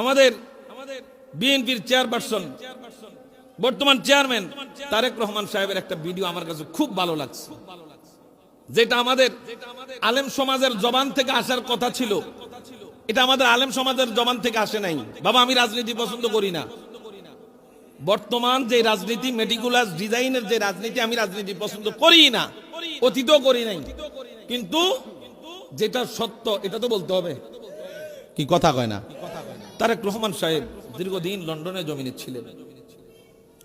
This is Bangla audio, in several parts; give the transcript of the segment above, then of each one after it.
আমাদের বিএনপির চেয়ারপারসন বর্তমান চেয়ারম্যান তারেক রহমান সাহেবের একটা ভিডিও আমার কাছে খুব ভালো লাগছে, যেটা আমাদের আলেম সমাজের জবান থেকে আসার কথা ছিল। এটা আমাদের আলেম সমাজের জবান থেকে আসে নাই। বাবা, আমি রাজনীতি পছন্দ করি না। বর্তমান যে রাজনীতি, মেটিকুলাস ডিজাইনের যে রাজনীতি, আমি রাজনীতি পছন্দ করি না, অতীতও করি নাই। কিন্তু যেটা সত্য এটা তো বলতে হবে, কি কথা কয় না? তারেক রহমান সাহেব দীর্ঘদিন লন্ডনে জমিনে ছিলেন,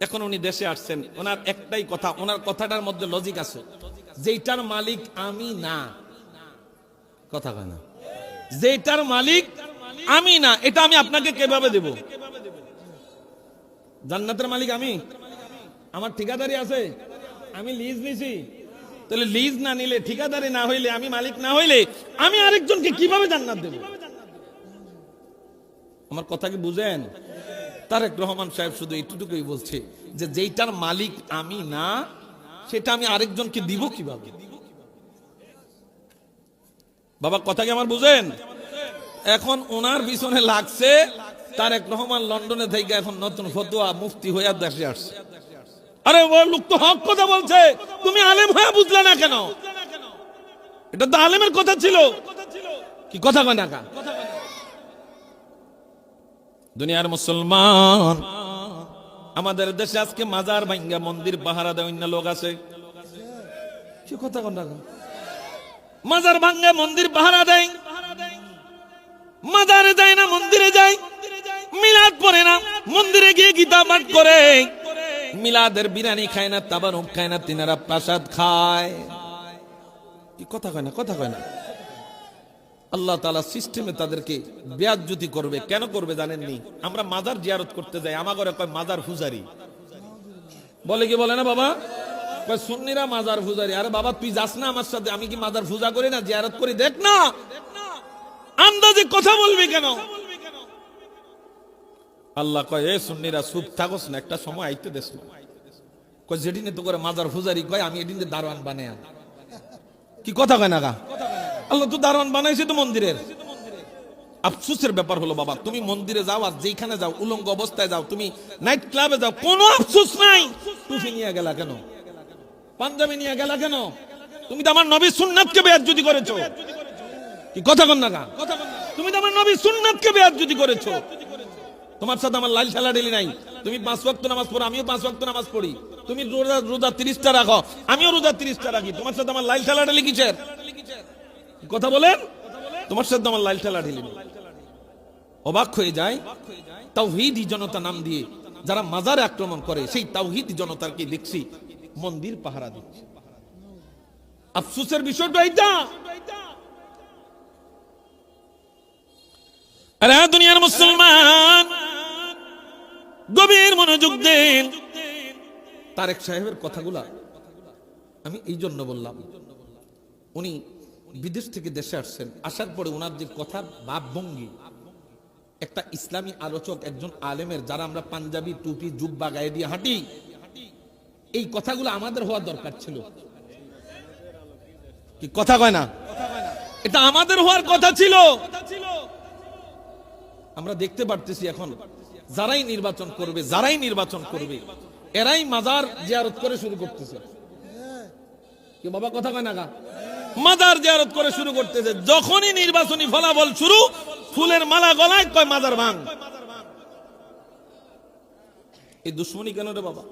এখন উনি দেশে আসছেন। ওনার একটাই কথা, ওনার কথাটার মধ্যে লজিক আছে, যেটার মালিক আমি না। কথা কয় না? যেটার মালিক আমি না, এটা আমি আপনাকে কিভাবে দেব? জান্নাতের মালিক আমি, আমার ঠিকাদারি আছে, আমি লিজ নিছি। তাহলে লিজ না নিলে, ঠিকাদারি না হইলে, আমি মালিক না হইলে আমি আরেকজনকে কিভাবে জান্নাত দেব? আমার কথা কি বুঝেন? তারেক রহমান সাহেব শুধু এইটুকুই বলছে যে যেটার মালিক আমি না, সেটা আমি আরেকজনকে দিব কিভাবে? বাবা, কথা কি আমার বুঝেন? এখন ওনার পিছনে লাগছে তারেক রহমান লন্ডনে থেকে এখন নতুন ফতোয়া মুফতি হইয়া দেশে আসছে। আরে ও লোক তো হক কথা বলছে, তুমি আলেম হয়ে বুঝলে না কেন? এটা তো আলেমের কথা ছিল, কি কথা কয় না? দুনিয়ার মুসলমান, আমাদের দেশে আজকে মাজার ভাঙ্গা মন্দির পাহারা দেয় অন্য লোক আছে, কি কথা কয় না? মাজার ভাঙ্গা মন্দির পাহারা দেয়, মাজারে যায় না মন্দিরে যায়, মিলাদ পড়ে না মন্দিরে গিয়ে গীতা পাঠ করে, মিলাদের বিরিয়ানি খায় না, তাবারুক খায় না, তিনারা প্রসাদ খায়। কি কথা কয় না? কথা কয় না? আল্লাহ তাআলা সিস্টেমে তাদেরকে বেয়াজ্জতি করবে। কেন করবে জানেননি? আমরা মাজার জিয়ারত করতে যাই, আমার ঘরে কয় মাজার পূজারি বলে, কি বলে না বাবা? কয় সুন্নিরা মাজার পূজারি। আরে বাবা, তুই যাস না আমার সাথে, আমি কি মাজার পূজা করি না, জিয়ারত করি? দেখ না, আন্দাজে কথা বলবি কেন? আল্লাহ কয়, এ সুন্নিরা চুপ থাকস না, একটা সময় আইতে দেশ না। কয় যেদিনে তো করে মাজার পূজারি কয়, আমি এদিন দারোয়ান বানাই। কি কথা কয় না? আল্লাহ তো দারোয়ান বানাইছে তো মন্দিরের। আফসোসের ব্যাপার হলো বাবা, তুমি মন্দিরে যাও আর যেখানে যাও, উলঙ্গ অবস্থায় যাও, তুমি নাইট ক্লাবে যাও, কোনো আফসোস নাই। টুপি নিয়ে গেলা কেন? পাঞ্জাবি নিয়ে গেলা কেন? তুমি তো আমার নবীর সুন্নাতকে বেয়াজ্জতি করেছো। কি কথা কন না? তুমি তো আমার নবীর সুন্নাতকে বেয়াজ্জতি করেছো। তোমার সাথে আমার লাল ঠেলাঠেলি নাই। তুমি 5 ওয়াক্ত নামাজ পড়ো, আমিও 5 ওয়াক্ত নামাজ পড়ি। তুমি রোজা 30টা রাখো, আমিও রোজা 30টা রাখি। তোমার সাথে আমার লাল ঠেলাঠেলি কিসের? কথা বলেন, তোমার সাথে আমার লাল ঠেলাঠেলি নেই। অবাক হয়ে যায়, তাওহীদি জনতা নাম দিয়ে যারা মাজারে আক্রমণ করে, সেই তাওহীদি জনতাকে দেখছি মন্দির পাহারা দিচ্ছে। আফসোসের বিষয়টা এইটা। আরে দুনিয়ার মুসলমান, গভীর মনোযোগ দেন। তারেক সাহেবের কথাগুলা আমি এই জন্য বললাম, উনি বিদেশ থেকে দেশে আসছেন, আসার পরে ওনার যে কথা, ভাবভঙ্গি, একটা ইসলামী আলোচক, একজন আলেমের, যারা আমরা পাঞ্জাবি টুপি জুব্বা গায়ে দিয়ে হাঁটি, এই কথাগুলো আমাদের হওয়া দরকার ছিল। কি কথা কয় না? এটা আমাদের হওয়ার কথা ছিল। আমরা দেখতে পারতেছি এখন যারাই নির্বাচন করবে এরাই মাজার জিয়ারত করে শুরু করতেছে। কি বাবা, কথা কয় না? মাজার জিয়ারত করে শুরু করতেছে। যখনই নির্বাচনী ফলাফল শুরু, ফুলের মালা গলায়, কয় মাজার ভাঙ। এই দুশ্মনী কেন রে বাবা?